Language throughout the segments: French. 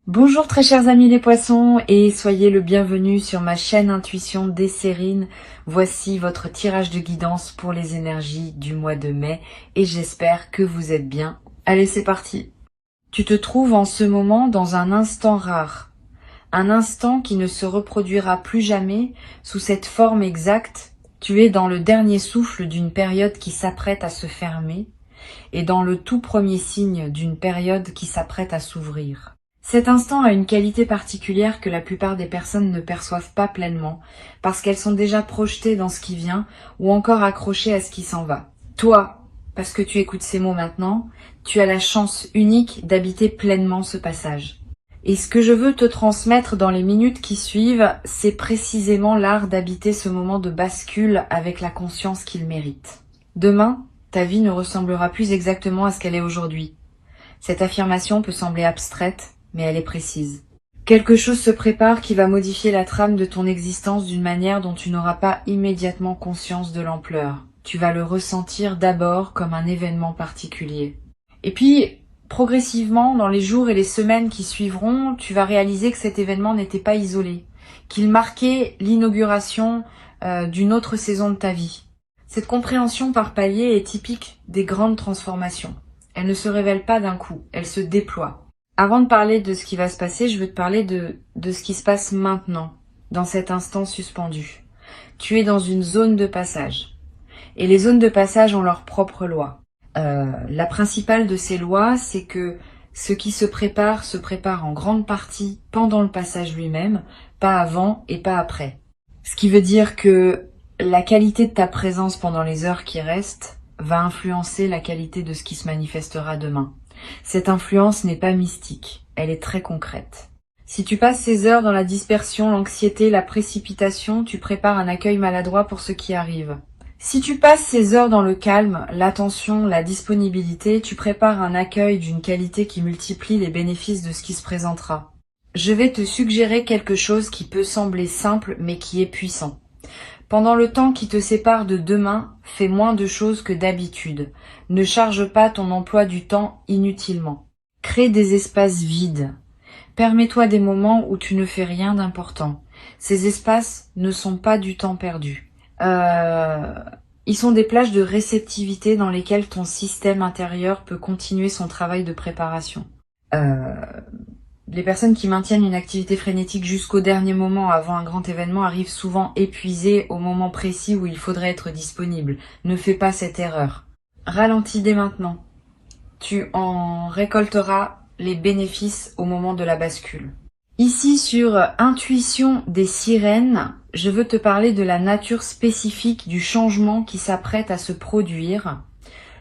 Bonjour très chers amis les poissons et soyez le bienvenu sur ma chaîne Intuition Desserine. Voici votre tirage de guidance pour les énergies du mois de mai et j'espère que vous êtes bien. Allez, c'est parti. Tu te trouves en ce moment dans un instant rare. Un instant qui ne se reproduira plus jamais sous cette forme exacte. Tu es dans le dernier souffle d'une période qui s'apprête à se fermer et dans le tout premier signe d'une période qui s'apprête à s'ouvrir. Cet instant a une qualité particulière que la plupart des personnes ne perçoivent pas pleinement, parce qu'elles sont déjà projetées dans ce qui vient ou encore accrochées à ce qui s'en va. Toi, parce que tu écoutes ces mots maintenant, tu as la chance unique d'habiter pleinement ce passage. Et ce que je veux te transmettre dans les minutes qui suivent, c'est précisément l'art d'habiter ce moment de bascule avec la conscience qu'il mérite. Demain, ta vie ne ressemblera plus exactement à ce qu'elle est aujourd'hui. Cette affirmation peut sembler abstraite, mais elle est précise. Quelque chose se prépare qui va modifier la trame de ton existence d'une manière dont tu n'auras pas immédiatement conscience de l'ampleur. Tu vas le ressentir d'abord comme un événement particulier. Et puis, progressivement, dans les jours et les semaines qui suivront, tu vas réaliser que cet événement n'était pas isolé, qu'il marquait l'inauguration d'une autre saison de ta vie. Cette compréhension par palier est typique des grandes transformations. Elle ne se révèle pas d'un coup, elle se déploie. Avant de parler de ce qui va se passer, je veux te parler de ce qui se passe maintenant, dans cet instant suspendu. Tu es dans une zone de passage. Et les zones de passage ont leurs propres lois. La principale de ces lois, c'est que ce qui se prépare en grande partie pendant le passage lui-même, pas avant et pas après. Ce qui veut dire que la qualité de ta présence pendant les heures qui restent va influencer la qualité de ce qui se manifestera demain. Cette influence n'est pas mystique, elle est très concrète. Si tu passes ces heures dans la dispersion, l'anxiété, la précipitation, tu prépares un accueil maladroit pour ce qui arrive. Si tu passes ces heures dans le calme, l'attention, la disponibilité, tu prépares un accueil d'une qualité qui multiplie les bénéfices de ce qui se présentera. Je vais te suggérer quelque chose qui peut sembler simple mais qui est puissant. Pendant le temps qui te sépare de demain, fais moins de choses que d'habitude. Ne charge pas ton emploi du temps inutilement. Crée des espaces vides. Permets-toi des moments où tu ne fais rien d'important. Ces espaces ne sont pas du temps perdu. Ils sont des plages de réceptivité dans lesquelles ton système intérieur peut continuer son travail de préparation. Les personnes qui maintiennent une activité frénétique jusqu'au dernier moment avant un grand événement arrivent souvent épuisées au moment précis où il faudrait être disponible. Ne fais pas cette erreur. Ralentis dès maintenant. Tu en récolteras les bénéfices au moment de la bascule. Ici sur Intuition des sirènes, je veux te parler de la nature spécifique du changement qui s'apprête à se produire.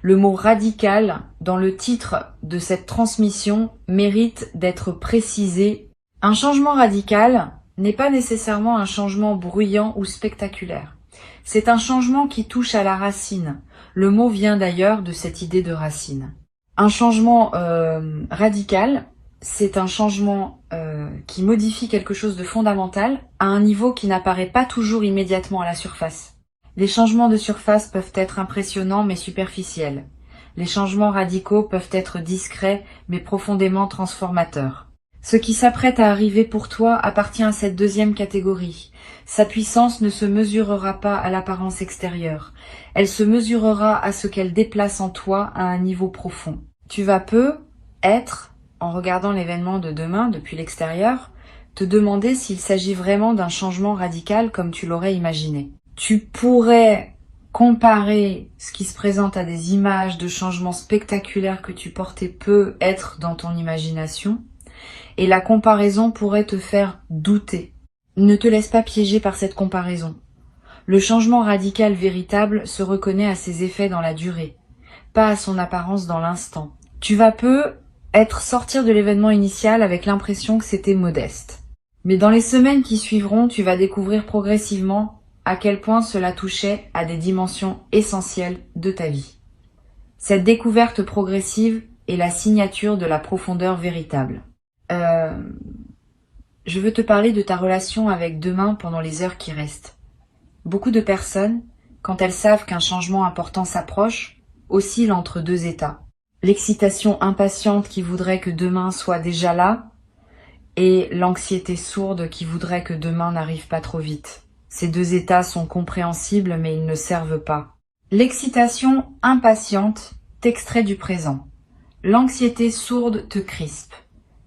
Le mot radical dans le titre de cette transmission mérite d'être précisé. Un changement radical n'est pas nécessairement un changement bruyant ou spectaculaire. C'est un changement qui touche à la racine. Le mot vient d'ailleurs de cette idée de racine. Un changement radical, c'est un changement qui modifie quelque chose de fondamental à un niveau qui n'apparaît pas toujours immédiatement à la surface. Les changements de surface peuvent être impressionnants mais superficiels. Les changements radicaux peuvent être discrets mais profondément transformateurs. Ce qui s'apprête à arriver pour toi appartient à cette deuxième catégorie. Sa puissance ne se mesurera pas à l'apparence extérieure. Elle se mesurera à ce qu'elle déplace en toi à un niveau profond. Tu vas être, en regardant l'événement de demain depuis l'extérieur, te demander s'il s'agit vraiment d'un changement radical comme tu l'aurais imaginé. Tu pourrais comparer ce qui se présente à des images de changements spectaculaires que tu portais peu être dans ton imagination, et la comparaison pourrait te faire douter. Ne te laisse pas piéger par cette comparaison. Le changement radical véritable se reconnaît à ses effets dans la durée, pas à son apparence dans l'instant. Tu vas sortir de l'événement initial avec l'impression que c'était modeste. Mais dans les semaines qui suivront, tu vas découvrir progressivement à quel point cela touchait à des dimensions essentielles de ta vie. Cette découverte progressive est la signature de la profondeur véritable. Je veux te parler de ta relation avec demain pendant les heures qui restent. Beaucoup de personnes, quand elles savent qu'un changement important s'approche, oscillent entre deux états. L'excitation impatiente qui voudrait que demain soit déjà là, et l'anxiété sourde qui voudrait que demain n'arrive pas trop vite. Ces deux états sont compréhensibles mais ils ne servent pas. L'excitation impatiente t'extrait du présent. L'anxiété sourde te crispe.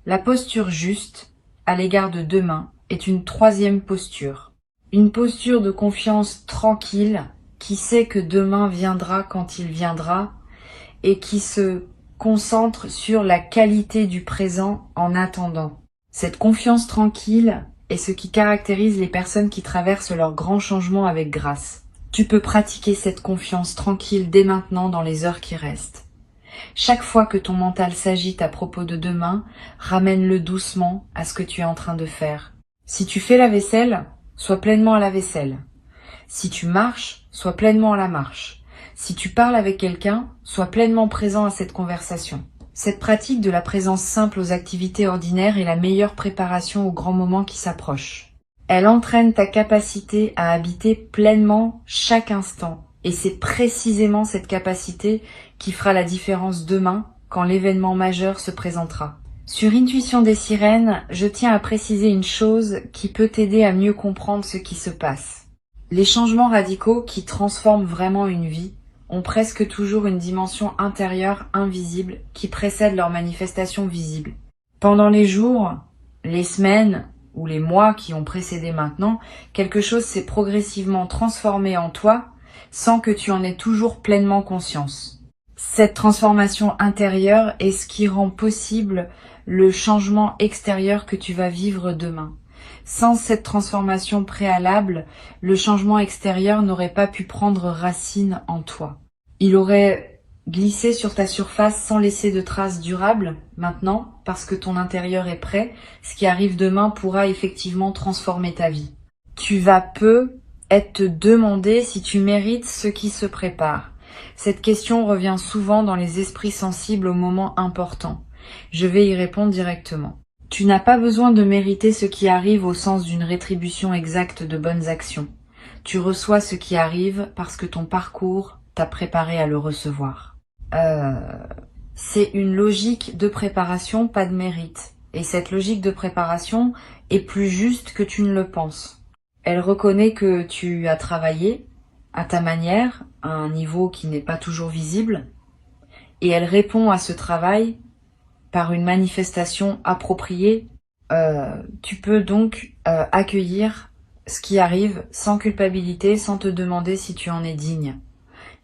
La posture juste, à l'égard de demain, est une troisième posture. Une posture de confiance tranquille, qui sait que demain viendra quand il viendra, et qui se concentre sur la qualité du présent en attendant. Cette confiance tranquille est ce qui caractérise les personnes qui traversent leurs grands changements avec grâce. Tu peux pratiquer cette confiance tranquille dès maintenant dans les heures qui restent. Chaque fois que ton mental s'agite à propos de demain, ramène-le doucement à ce que tu es en train de faire. Si tu fais la vaisselle, sois pleinement à la vaisselle. Si tu marches, sois pleinement à la marche. Si tu parles avec quelqu'un, sois pleinement présent à cette conversation. Cette pratique de la présence simple aux activités ordinaires est la meilleure préparation aux grands moments qui s'approchent. Elle entraîne ta capacité à habiter pleinement chaque instant. Et c'est précisément cette capacité qui fera la différence demain quand l'événement majeur se présentera. Sur Intuition des sirènes, je tiens à préciser une chose qui peut t'aider à mieux comprendre ce qui se passe. Les changements radicaux qui transforment vraiment une vie ont presque toujours une dimension intérieure invisible qui précède leur manifestation visible. Pendant les jours, les semaines ou les mois qui ont précédé maintenant, quelque chose s'est progressivement transformé en toi sans que tu en aies toujours pleinement conscience. Cette transformation intérieure est ce qui rend possible le changement extérieur que tu vas vivre demain. Sans cette transformation préalable, le changement extérieur n'aurait pas pu prendre racine en toi. Il aurait glissé sur ta surface sans laisser de traces durables. Maintenant, parce que ton intérieur est prêt, ce qui arrive demain pourra effectivement transformer ta vie. Tu vas te demander si tu mérites ce qui se prépare. Cette question revient souvent dans les esprits sensibles aux moments importants. Je vais y répondre directement. Tu n'as pas besoin de mériter ce qui arrive au sens d'une rétribution exacte de bonnes actions. Tu reçois ce qui arrive parce que ton parcours t'a préparé à le recevoir. C'est une logique de préparation, pas de mérite. Et cette logique de préparation est plus juste que tu ne le penses. Elle reconnaît que tu as travaillé à ta manière, à un niveau qui n'est pas toujours visible, et elle répond à ce travail par une manifestation appropriée. Tu peux donc accueillir ce qui arrive sans culpabilité, sans te demander si tu en es digne.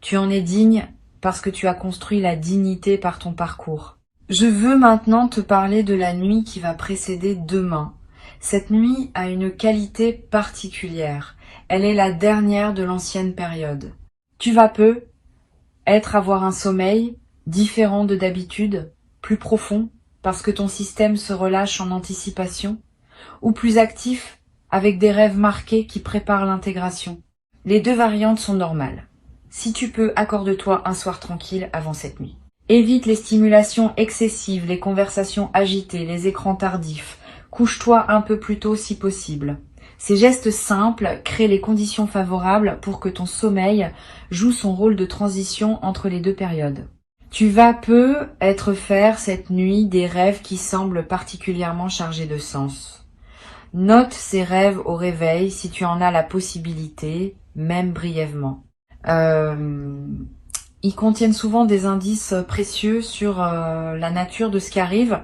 Tu en es digne parce que tu as construit la dignité par ton parcours. Je veux maintenant te parler de la nuit qui va précéder demain. Cette nuit a une qualité particulière. Elle est la dernière de l'ancienne période. Tu vas avoir un sommeil différent de d'habitude, plus profond, parce que ton système se relâche en anticipation, ou plus actif, avec des rêves marqués qui préparent l'intégration. Les deux variantes sont normales. Si tu peux, accorde-toi un soir tranquille avant cette nuit. Évite les stimulations excessives, les conversations agitées, les écrans tardifs. Couche-toi un peu plus tôt si possible. Ces gestes simples créent les conditions favorables pour que ton sommeil joue son rôle de transition entre les deux périodes. Tu vas faire cette nuit des rêves qui semblent particulièrement chargés de sens. Note ces rêves au réveil si tu en as la possibilité, même brièvement. Ils contiennent souvent des indices précieux sur la nature de ce qui arrive.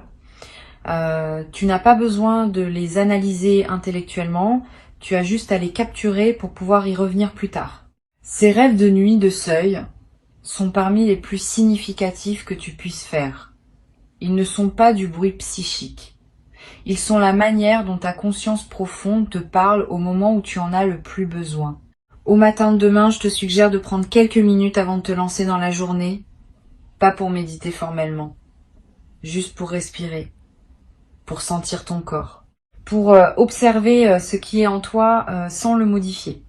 Tu n'as pas besoin de les analyser intellectuellement, tu as juste à les capturer pour pouvoir y revenir plus tard. Ces rêves de nuit de seuil sont parmi les plus significatifs que tu puisses faire. Ils ne sont pas du bruit psychique. Ils sont la manière dont ta conscience profonde te parle au moment où tu en as le plus besoin. Au matin de demain, je te suggère de prendre quelques minutes avant de te lancer dans la journée, pas pour méditer formellement, juste pour respirer, pour sentir ton corps, pour observer ce qui est en toi sans le modifier.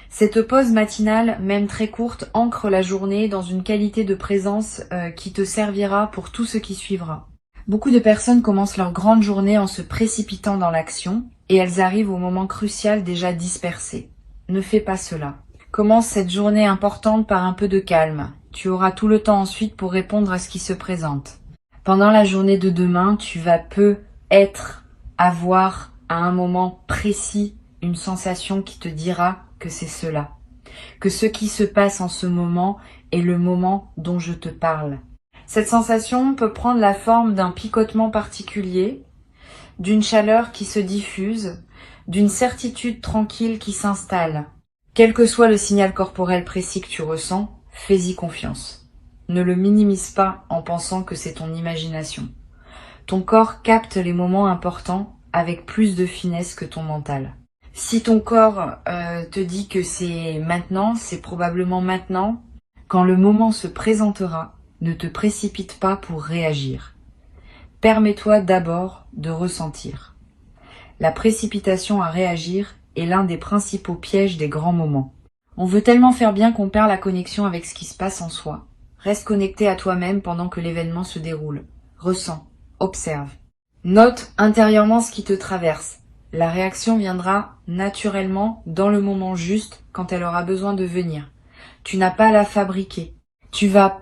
Cette pause matinale, même très courte, ancre la journée dans une qualité de présence qui te servira pour tout ce qui suivra. Beaucoup de personnes commencent leur grande journée en se précipitant dans l'action et elles arrivent au moment crucial déjà dispersées. Ne fais pas cela. Commence cette journée importante par un peu de calme. Tu auras tout le temps ensuite pour répondre à ce qui se présente. Pendant la journée de demain, tu vas être avoir à un moment précis une sensation qui te dira que c'est cela, que ce qui se passe en ce moment est le moment dont je te parle. Cette sensation peut prendre la forme d'un picotement particulier, d'une chaleur qui se diffuse, d'une certitude tranquille qui s'installe. Quel que soit le signal corporel précis que tu ressens, fais-y confiance. Ne le minimise pas en pensant que c'est ton imagination. Ton corps capte les moments importants avec plus de finesse que ton mental. Si ton corps te dit que c'est maintenant, c'est probablement maintenant. Quand le moment se présentera, ne te précipite pas pour réagir. Permets-toi d'abord de ressentir. La précipitation à réagir est l'un des principaux pièges des grands moments. On veut tellement faire bien qu'on perd la connexion avec ce qui se passe en soi. Reste connecté à toi-même pendant que l'événement se déroule. Ressens, observe. Note intérieurement ce qui te traverse. La réaction viendra naturellement dans le moment juste quand elle aura besoin de venir. Tu n'as pas à la fabriquer. Tu vas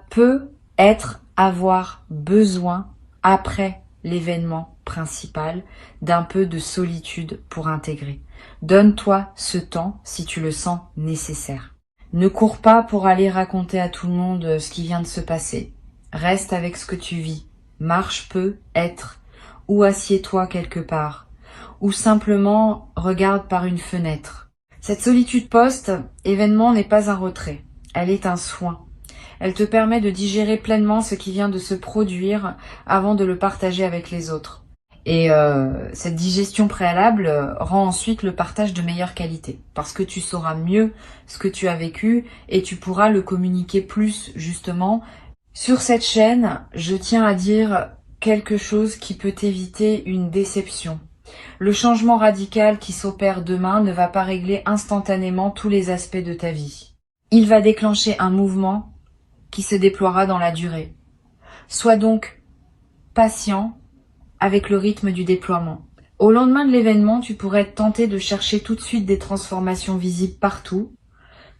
avoir besoin, après l'événement principal, d'un peu de solitude pour intégrer. Donne-toi ce temps si tu le sens nécessaire. Ne cours pas pour aller raconter à tout le monde ce qui vient de se passer. Reste avec ce que tu vis. Marche peu, être, ou assieds-toi quelque part, ou simplement regarde par une fenêtre. Cette solitude post-événement n'est pas un retrait, elle est un soin. Elle te permet de digérer pleinement ce qui vient de se produire avant de le partager avec les autres. Et cette digestion préalable rend ensuite le partage de meilleure qualité, parce que tu sauras mieux ce que tu as vécu et tu pourras le communiquer plus justement. Sur cette chaîne, je tiens à dire quelque chose qui peut éviter une déception. Le changement radical qui s'opère demain ne va pas régler instantanément tous les aspects de ta vie. Il va déclencher un mouvement qui se déploiera dans la durée. Sois donc patient avec le rythme du déploiement. Au lendemain de l'événement, tu pourrais être tenté de chercher tout de suite des transformations visibles partout.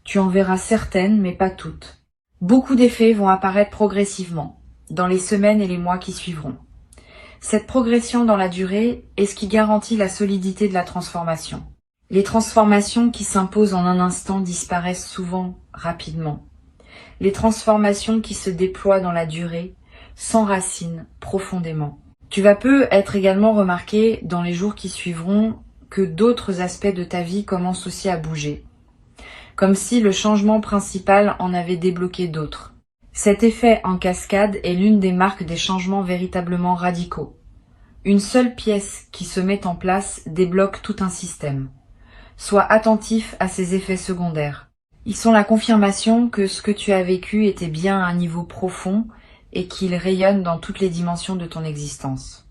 Tu en verras certaines, mais pas toutes. Beaucoup d'effets vont apparaître progressivement, dans les semaines et les mois qui suivront. Cette progression dans la durée est ce qui garantit la solidité de la transformation. Les transformations qui s'imposent en un instant disparaissent souvent rapidement. Les transformations qui se déploient dans la durée s'enracinent profondément. Tu vas peu être également remarqué dans les jours qui suivront que d'autres aspects de ta vie commencent aussi à bouger, comme si le changement principal en avait débloqué d'autres. Cet effet en cascade est l'une des marques des changements véritablement radicaux. Une seule pièce qui se met en place débloque tout un système. Sois attentif à ces effets secondaires. Ils sont la confirmation que ce que tu as vécu était bien à un niveau profond et qu'il rayonne dans toutes les dimensions de ton existence.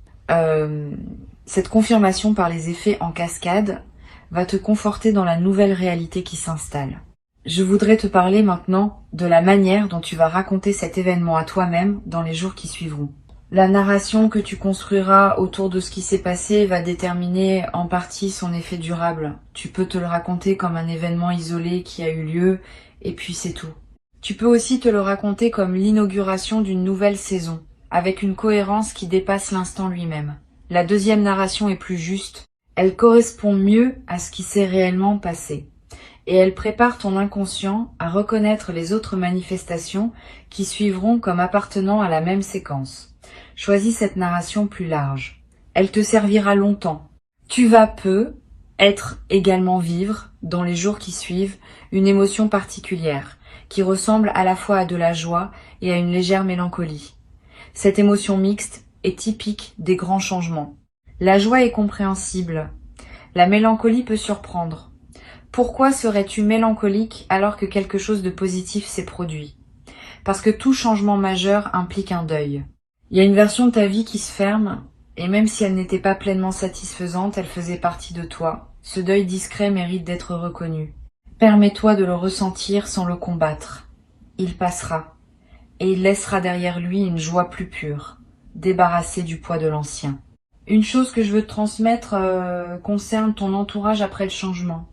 Cette confirmation par les effets en cascade va te conforter dans la nouvelle réalité qui s'installe. Je voudrais te parler maintenant de la manière dont tu vas raconter cet événement à toi-même dans les jours qui suivront. La narration que tu construiras autour de ce qui s'est passé va déterminer en partie son effet durable. Tu peux te le raconter comme un événement isolé qui a eu lieu et puis c'est tout. Tu peux aussi te le raconter comme l'inauguration d'une nouvelle saison, avec une cohérence qui dépasse l'instant lui-même. La deuxième narration est plus juste, elle correspond mieux à ce qui s'est réellement passé. Et elle prépare ton inconscient à reconnaître les autres manifestations qui suivront comme appartenant à la même séquence. Choisis cette narration plus large. Elle te servira longtemps. Tu vas également vivre, dans les jours qui suivent, une émotion particulière, qui ressemble à la fois à de la joie et à une légère mélancolie. Cette émotion mixte est typique des grands changements. La joie est compréhensible. La mélancolie peut surprendre. Pourquoi serais-tu mélancolique alors que quelque chose de positif s'est produit? Parce que tout changement majeur implique un deuil. Il y a une version de ta vie qui se ferme, et même si elle n'était pas pleinement satisfaisante, elle faisait partie de toi. Ce deuil discret mérite d'être reconnu. Permets-toi de le ressentir sans le combattre. Il passera, et il laissera derrière lui une joie plus pure, débarrassée du poids de l'ancien. Une chose que je veux te transmettre concerne ton entourage après le changement.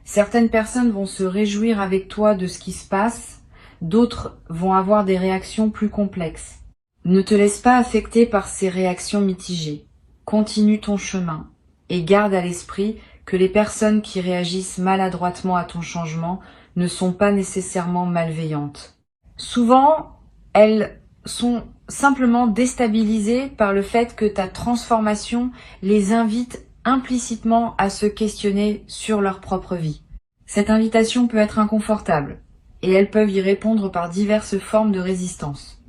Certaines personnes vont se réjouir avec toi de ce qui se passe, d'autres vont avoir des réactions plus complexes. Ne te laisse pas affecter par ces réactions mitigées. continue ton chemin et garde à l'esprit que les personnes qui réagissent maladroitement à ton changement ne sont pas nécessairement malveillantes. Souvent, elles sont simplement déstabilisées par le fait que ta transformation les invite implicitement à se questionner sur leur propre vie. Cette invitation peut être inconfortable, et elles peuvent y répondre par diverses formes de résistance.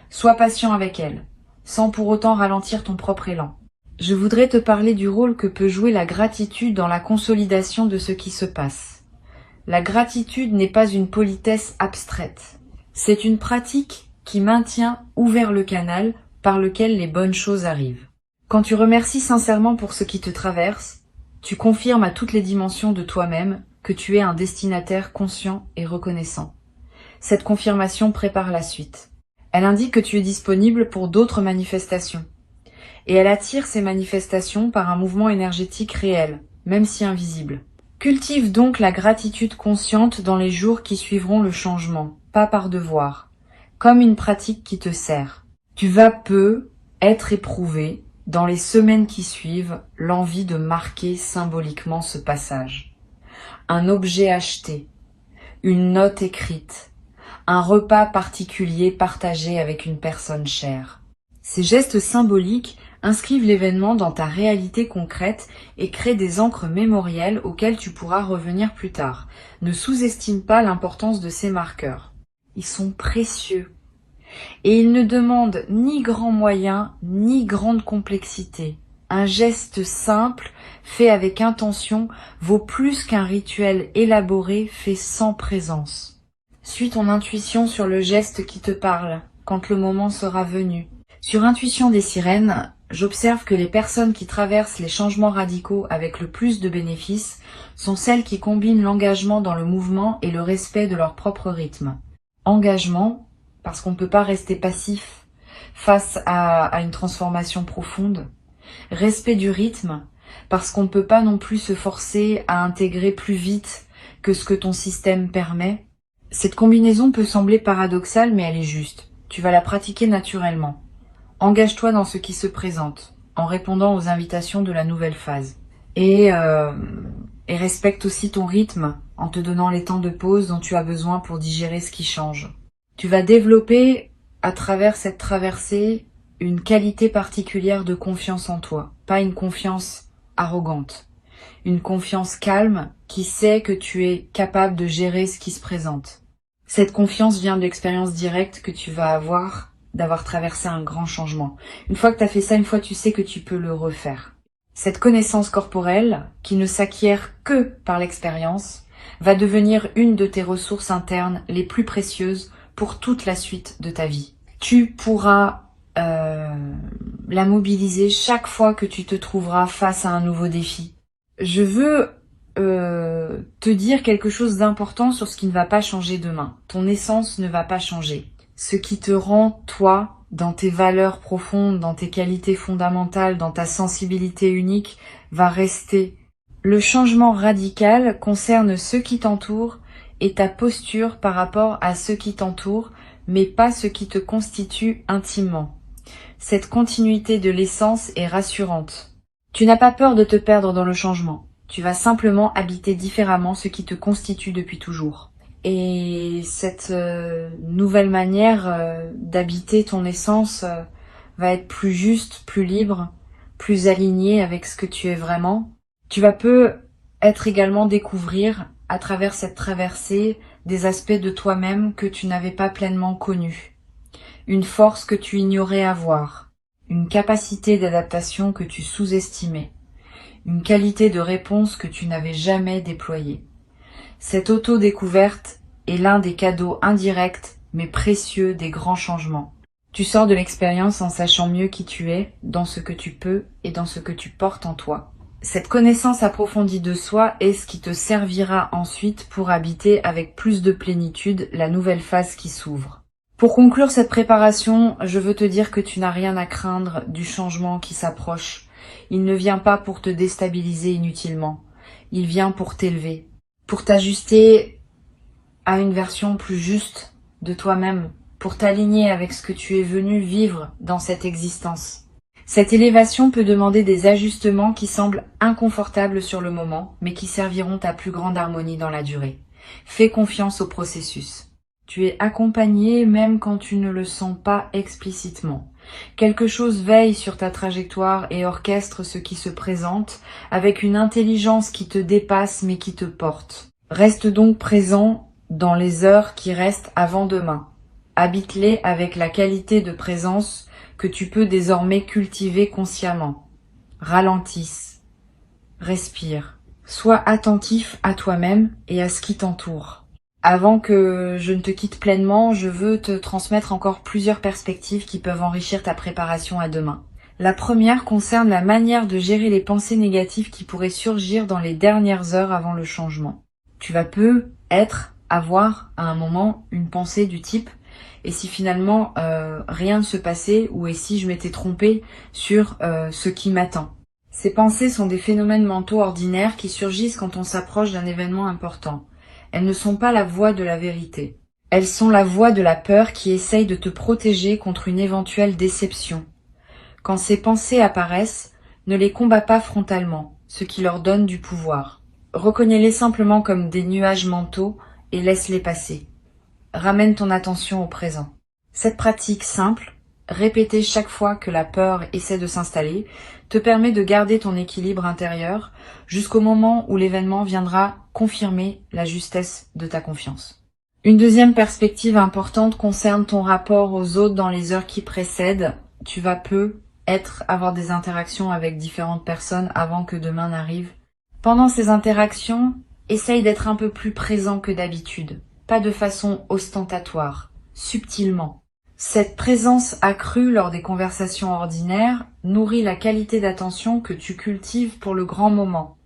Sois patient avec elles, sans pour autant ralentir ton propre élan. Je voudrais te parler du rôle que peut jouer la gratitude dans la consolidation de ce qui se passe. La gratitude n'est pas une politesse abstraite. C'est une pratique qui maintient ouvert le canal par lequel les bonnes choses arrivent. Quand tu remercies sincèrement pour ce qui te traverse, tu confirmes à toutes les dimensions de toi-même que tu es un destinataire conscient et reconnaissant. Cette confirmation prépare la suite. Elle indique que tu es disponible pour d'autres manifestations. Et elle attire ces manifestations par un mouvement énergétique réel, même si invisible. Cultive donc la gratitude consciente dans les jours qui suivront le changement, pas par devoir, comme une pratique qui te sert. Tu vas peu être éprouvé, dans les semaines qui suivent, l'envie de marquer symboliquement ce passage. Un objet acheté, une note écrite, un repas particulier partagé avec une personne chère. Ces gestes symboliques inscrivent l'événement dans ta réalité concrète et créent des ancres mémorielles auxquelles tu pourras revenir plus tard. Ne sous-estime pas l'importance de ces marqueurs. Ils sont précieux. Et ils ne demandent ni grands moyens, ni grande complexité. Un geste simple, fait avec intention, vaut plus qu'un rituel élaboré fait sans présence. Suis ton intuition sur le geste qui te parle, quand le moment sera venu. Sur Intuition des sirènes, j'observe que les personnes qui traversent les changements radicaux avec le plus de bénéfices sont celles qui combinent l'engagement dans le mouvement et le respect de leur propre rythme. Engagement, parce qu'on ne peut pas rester passif face à une transformation profonde. Respect du rythme, parce qu'on ne peut pas non plus se forcer à intégrer plus vite que ce que ton système permet. Cette combinaison peut sembler paradoxale, mais elle est juste. Tu vas la pratiquer naturellement. Engage-toi dans ce qui se présente, en répondant aux invitations de la nouvelle phase. Et respecte aussi ton rythme, en te donnant les temps de pause dont tu as besoin pour digérer ce qui change. Tu vas développer, à travers cette traversée, une qualité particulière de confiance en toi. Pas une confiance arrogante. Une confiance calme qui sait que tu es capable de gérer ce qui se présente. Cette confiance vient de l'expérience directe que tu vas avoir d'avoir traversé un grand changement. Une fois que tu as fait ça, une fois tu sais que tu peux le refaire. Cette connaissance corporelle, qui ne s'acquiert que par l'expérience, va devenir une de tes ressources internes les plus précieuses pour toute la suite de ta vie. Tu pourras la mobiliser chaque fois que tu te trouveras face à un nouveau défi. Je veux te dire quelque chose d'important sur ce qui ne va pas changer demain. Ton essence ne va pas changer. Ce qui te rend toi, dans tes valeurs profondes, dans tes qualités fondamentales, dans ta sensibilité unique, va rester. Le changement radical concerne ceux qui t'entourent et ta posture par rapport à ceux qui t'entourent, mais pas ce qui te constitue intimement. Cette continuité de l'essence est rassurante. Tu n'as pas peur de te perdre dans le changement. Tu vas simplement habiter différemment ce qui te constitue depuis toujours. Et cette nouvelle manière d'habiter ton essence va être plus juste, plus libre, plus alignée avec ce que tu es vraiment. Tu vas peut-être également découvrir, à travers cette traversée, des aspects de toi-même que tu n'avais pas pleinement connus. Une force que tu ignorais avoir. Une capacité d'adaptation que tu sous-estimais. Une qualité de réponse que tu n'avais jamais déployée. Cette auto-découverte est l'un des cadeaux indirects mais précieux des grands changements. Tu sors de l'expérience en sachant mieux qui tu es, dans ce que tu peux et dans ce que tu portes en toi. Cette connaissance approfondie de soi est ce qui te servira ensuite pour habiter avec plus de plénitude la nouvelle phase qui s'ouvre. Pour conclure cette préparation, je veux te dire que tu n'as rien à craindre du changement qui s'approche. Il ne vient pas pour te déstabiliser inutilement. Il vient pour t'élever, pour t'ajuster à une version plus juste de toi-même, pour t'aligner avec ce que tu es venu vivre dans cette existence. Cette élévation peut demander des ajustements qui semblent inconfortables sur le moment, mais qui serviront à plus grande harmonie dans la durée. Fais confiance au processus. Tu es accompagné même quand tu ne le sens pas explicitement. Quelque chose veille sur ta trajectoire et orchestre ce qui se présente avec une intelligence qui te dépasse mais qui te porte. Reste donc présent dans les heures qui restent avant demain. Habite-les avec la qualité de présence que tu peux désormais cultiver consciemment. Ralentisse. Respire. Sois attentif à toi-même et à ce qui t'entoure. Avant que je ne te quitte pleinement, je veux te transmettre encore plusieurs perspectives qui peuvent enrichir ta préparation à demain. La première concerne la manière de gérer les pensées négatives qui pourraient surgir dans les dernières heures avant le changement. Tu vas avoir à un moment une pensée du type « et si finalement rien ne se passait ou et si je m'étais trompée sur ce qui m'attend ?» Ces pensées sont des phénomènes mentaux ordinaires qui surgissent quand on s'approche d'un événement important. Elles ne sont pas la voix de la vérité. Elles sont la voix de la peur qui essaye de te protéger contre une éventuelle déception. Quand ces pensées apparaissent, ne les combats pas frontalement, ce qui leur donne du pouvoir. Reconnais-les simplement comme des nuages mentaux et laisse-les passer. Ramène ton attention au présent. Cette pratique simple, répétée chaque fois que la peur essaie de s'installer, te permet de garder ton équilibre intérieur jusqu'au moment où l'événement viendra confirmer la justesse de ta confiance. Une deuxième perspective importante concerne ton rapport aux autres dans les heures qui précèdent. Tu vas avoir des interactions avec différentes personnes avant que demain n'arrive. Pendant ces interactions, essaye d'être un peu plus présent que d'habitude, pas de façon ostentatoire, subtilement. Cette présence accrue lors des conversations ordinaires nourrit la qualité d'attention que tu cultives pour le grand moment,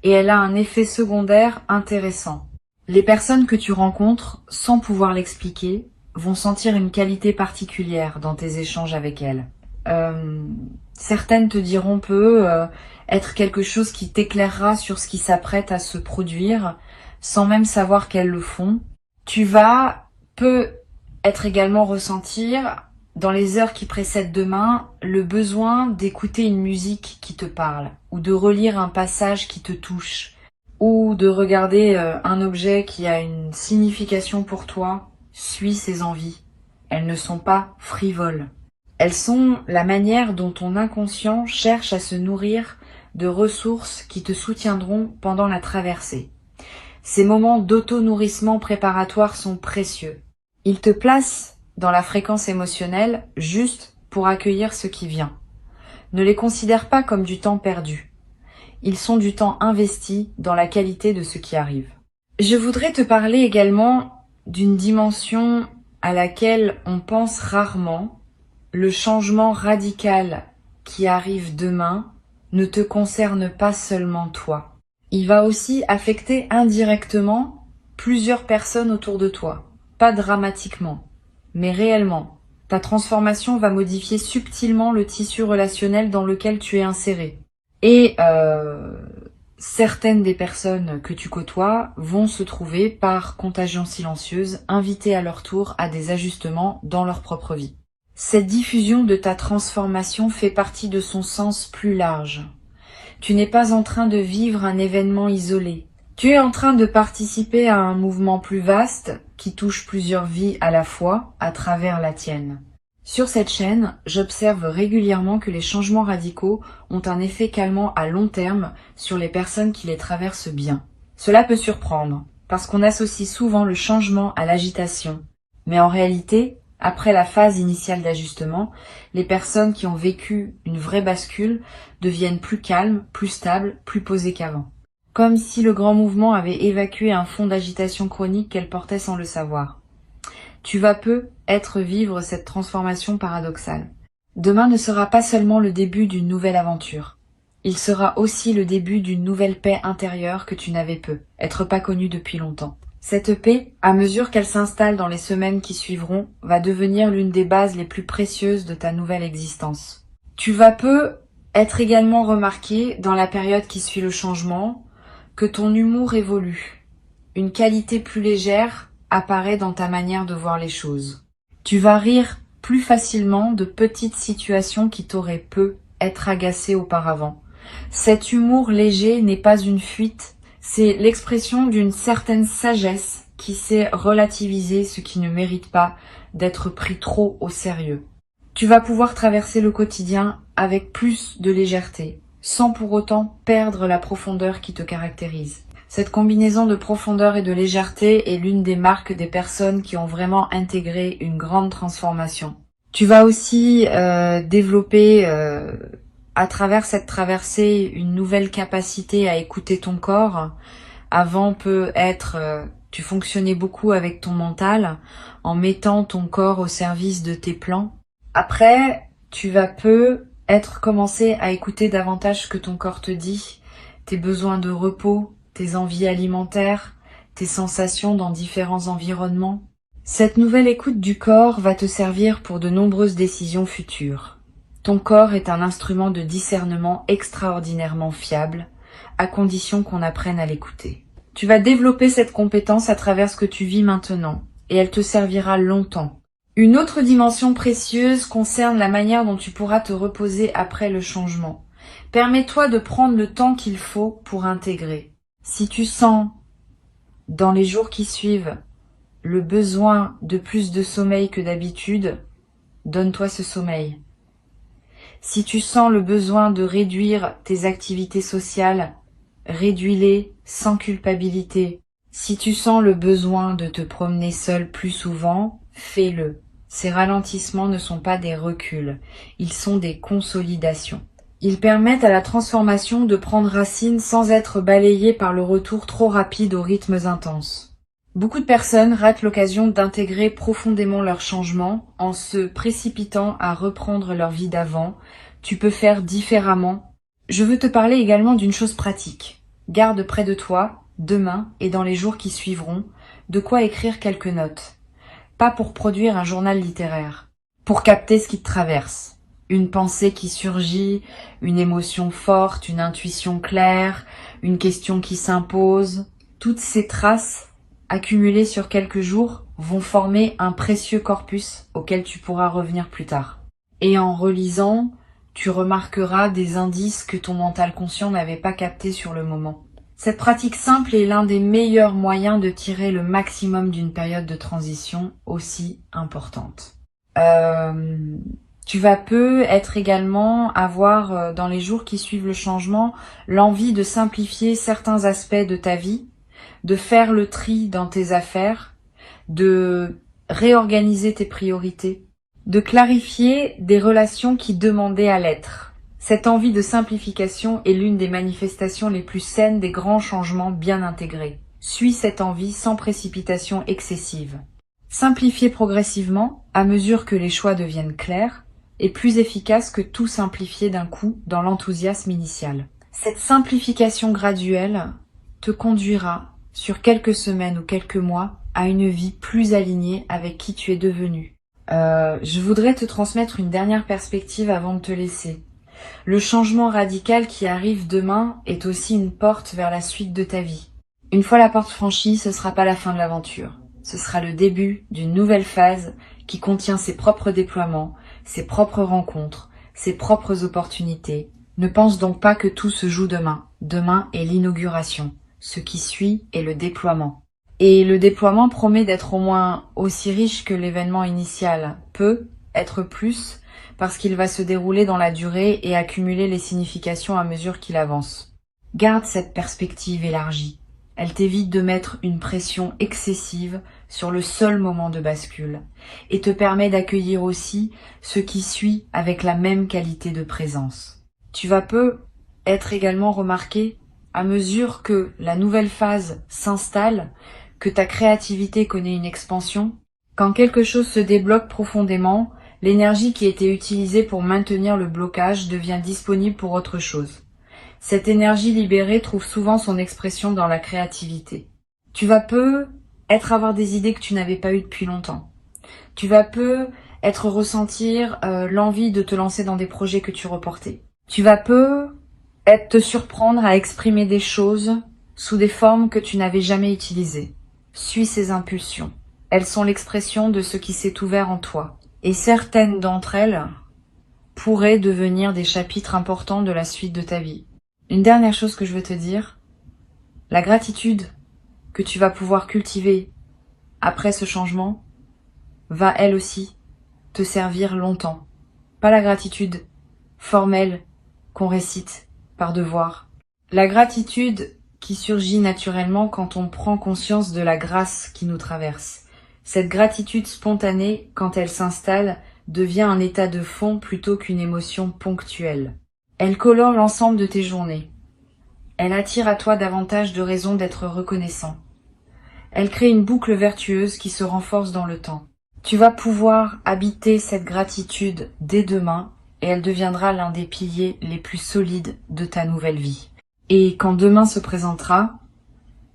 et elle a un effet secondaire intéressant. Les personnes que tu rencontres, sans pouvoir l'expliquer, vont sentir une qualité particulière dans tes échanges avec elles. Certaines te diront être quelque chose qui t'éclairera sur ce qui s'apprête à se produire, sans même savoir qu'elles le font. Tu vas être également ressentir, dans les heures qui précèdent demain, le besoin d'écouter une musique qui te parle, ou de relire un passage qui te touche, ou de regarder un objet qui a une signification pour toi. Suis ces envies. Elles ne sont pas frivoles. Elles sont la manière dont ton inconscient cherche à se nourrir de ressources qui te soutiendront pendant la traversée. Ces moments d'auto-nourrissement préparatoire sont précieux. Ils te placent dans la fréquence émotionnelle juste pour accueillir ce qui vient. Ne les considère pas comme du temps perdu. Ils sont du temps investi dans la qualité de ce qui arrive. Je voudrais te parler également d'une dimension à laquelle on pense rarement. Le changement radical qui arrive demain ne te concerne pas seulement toi. Il va aussi affecter indirectement plusieurs personnes autour de toi. Pas dramatiquement, mais réellement. Ta transformation va modifier subtilement le tissu relationnel dans lequel tu es inséré. Et certaines des personnes que tu côtoies vont se trouver, par contagion silencieuse, invitées à leur tour à des ajustements dans leur propre vie. Cette diffusion de ta transformation fait partie de son sens plus large. Tu n'es pas en train de vivre un événement isolé. Tu es en train de participer à un mouvement plus vaste qui touche plusieurs vies à la fois à travers la tienne. Sur cette chaîne, j'observe régulièrement que les changements radicaux ont un effet calmant à long terme sur les personnes qui les traversent bien. Cela peut surprendre, parce qu'on associe souvent le changement à l'agitation. Mais en réalité, après la phase initiale d'ajustement, les personnes qui ont vécu une vraie bascule deviennent plus calmes, plus stables, plus posées qu'avant. Comme si le grand mouvement avait évacué un fond d'agitation chronique qu'elle portait sans le savoir. Tu vas vivre cette transformation paradoxale. Demain ne sera pas seulement le début d'une nouvelle aventure. Il sera aussi le début d'une nouvelle paix intérieure que tu n'avais être pas connue depuis longtemps. Cette paix, à mesure qu'elle s'installe dans les semaines qui suivront, va devenir l'une des bases les plus précieuses de ta nouvelle existence. Tu vas être également remarqué dans la période qui suit le changement, que ton humour évolue. Une qualité plus légère apparaît dans ta manière de voir les choses. Tu vas rire plus facilement de petites situations qui t'auraient pu être agacées auparavant. Cet humour léger n'est pas une fuite, c'est l'expression d'une certaine sagesse qui sait relativiser ce qui ne mérite pas d'être pris trop au sérieux. Tu vas pouvoir traverser le quotidien avec plus de légèreté, sans pour autant perdre la profondeur qui te caractérise. Cette combinaison de profondeur et de légèreté est l'une des marques des personnes qui ont vraiment intégré une grande transformation. Tu vas aussi développer à travers cette traversée une nouvelle capacité à écouter ton corps. Avant tu fonctionnais beaucoup avec ton mental en mettant ton corps au service de tes plans. Après, tu vas commencer à écouter davantage ce que ton corps te dit, tes besoins de repos, tes envies alimentaires, tes sensations dans différents environnements. Cette nouvelle écoute du corps va te servir pour de nombreuses décisions futures. Ton corps est un instrument de discernement extraordinairement fiable, à condition qu'on apprenne à l'écouter. Tu vas développer cette compétence à travers ce que tu vis maintenant, et elle te servira longtemps. Une autre dimension précieuse concerne la manière dont tu pourras te reposer après le changement. Permets-toi de prendre le temps qu'il faut pour intégrer. Si tu sens, dans les jours qui suivent, le besoin de plus de sommeil que d'habitude, donne-toi ce sommeil. Si tu sens le besoin de réduire tes activités sociales, réduis-les sans culpabilité. Si tu sens le besoin de te promener seul plus souvent, fais-le. Ces ralentissements ne sont pas des reculs, ils sont des consolidations. Ils permettent à la transformation de prendre racine sans être balayée par le retour trop rapide aux rythmes intenses. Beaucoup de personnes ratent l'occasion d'intégrer profondément leurs changements en se précipitant à reprendre leur vie d'avant. Tu peux faire différemment. Je veux te parler également d'une chose pratique. Garde près de toi, demain et dans les jours qui suivront, de quoi écrire quelques notes. Pas pour produire un journal littéraire, pour capter ce qui te traverse. Une pensée qui surgit, une émotion forte, une intuition claire, une question qui s'impose. Toutes ces traces accumulées sur quelques jours vont former un précieux corpus auquel tu pourras revenir plus tard. Et en relisant, tu remarqueras des indices que ton mental conscient n'avait pas captés sur le moment. Cette pratique simple est l'un des meilleurs moyens de tirer le maximum d'une période de transition aussi importante. Tu vas être également avoir, dans les jours qui suivent le changement, l'envie de simplifier certains aspects de ta vie, de faire le tri dans tes affaires, de réorganiser tes priorités, de clarifier des relations qui demandaient à l'être. Cette envie de simplification est l'une des manifestations les plus saines des grands changements bien intégrés. Suis cette envie sans précipitation excessive. Simplifier progressivement, à mesure que les choix deviennent clairs, est plus efficace que tout simplifier d'un coup dans l'enthousiasme initial. Cette simplification graduelle te conduira, sur quelques semaines ou quelques mois, à une vie plus alignée avec qui tu es devenu. Je voudrais te transmettre une dernière perspective avant de te laisser. Le changement radical qui arrive demain est aussi une porte vers la suite de ta vie. Une fois la porte franchie, ce sera pas la fin de l'aventure. Ce sera le début d'une nouvelle phase qui contient ses propres déploiements, ses propres rencontres, ses propres opportunités. Ne pense donc pas que tout se joue demain. Demain est l'inauguration. Ce qui suit est le déploiement. Et le déploiement promet d'être au moins aussi riche que l'événement initial. Peut être plus, parce qu'il va se dérouler dans la durée et accumuler les significations à mesure qu'il avance. Garde cette perspective élargie. Elle t'évite de mettre une pression excessive sur le seul moment de bascule et te permet d'accueillir aussi ce qui suit avec la même qualité de présence. Tu vas être également remarqué à mesure que la nouvelle phase s'installe, que ta créativité connaît une expansion, quand quelque chose se débloque profondément, l'énergie qui était utilisée pour maintenir le blocage devient disponible pour autre chose. Cette énergie libérée trouve souvent son expression dans la créativité. Tu vas avoir des idées que tu n'avais pas eues depuis longtemps. Tu vas ressentir l'envie de te lancer dans des projets que tu reportais. Tu vas te surprendre à exprimer des choses sous des formes que tu n'avais jamais utilisées. Suis ces impulsions. Elles sont l'expression de ce qui s'est ouvert en toi. Et certaines d'entre elles pourraient devenir des chapitres importants de la suite de ta vie. Une dernière chose que je veux te dire, la gratitude que tu vas pouvoir cultiver après ce changement va elle aussi te servir longtemps. Pas la gratitude formelle qu'on récite par devoir. La gratitude qui surgit naturellement quand on prend conscience de la grâce qui nous traverse. Cette gratitude spontanée, quand elle s'installe, devient un état de fond plutôt qu'une émotion ponctuelle. Elle colore l'ensemble de tes journées. Elle attire à toi davantage de raisons d'être reconnaissant. Elle crée une boucle vertueuse qui se renforce dans le temps. Tu vas pouvoir habiter cette gratitude dès demain et elle deviendra l'un des piliers les plus solides de ta nouvelle vie. Et quand demain se présentera,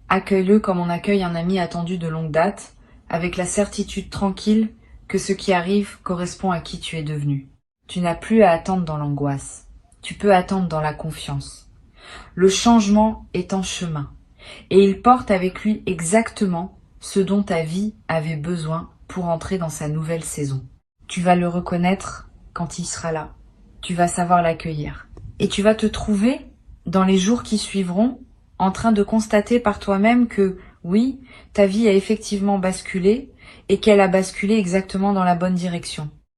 accueille-le comme on accueille un ami attendu de longue date, avec la certitude tranquille que ce qui arrive correspond à qui tu es devenu. Tu n'as plus à attendre dans l'angoisse. Tu peux attendre dans la confiance. Le changement est en chemin et il porte avec lui exactement ce dont ta vie avait besoin pour entrer dans sa nouvelle saison. Tu vas le reconnaître quand il sera là. Tu vas savoir l'accueillir. Et tu vas te trouver, dans les jours qui suivront, en train de constater par toi-même que, oui, ta vie a effectivement basculé et qu'elle a basculé exactement dans la bonne direction.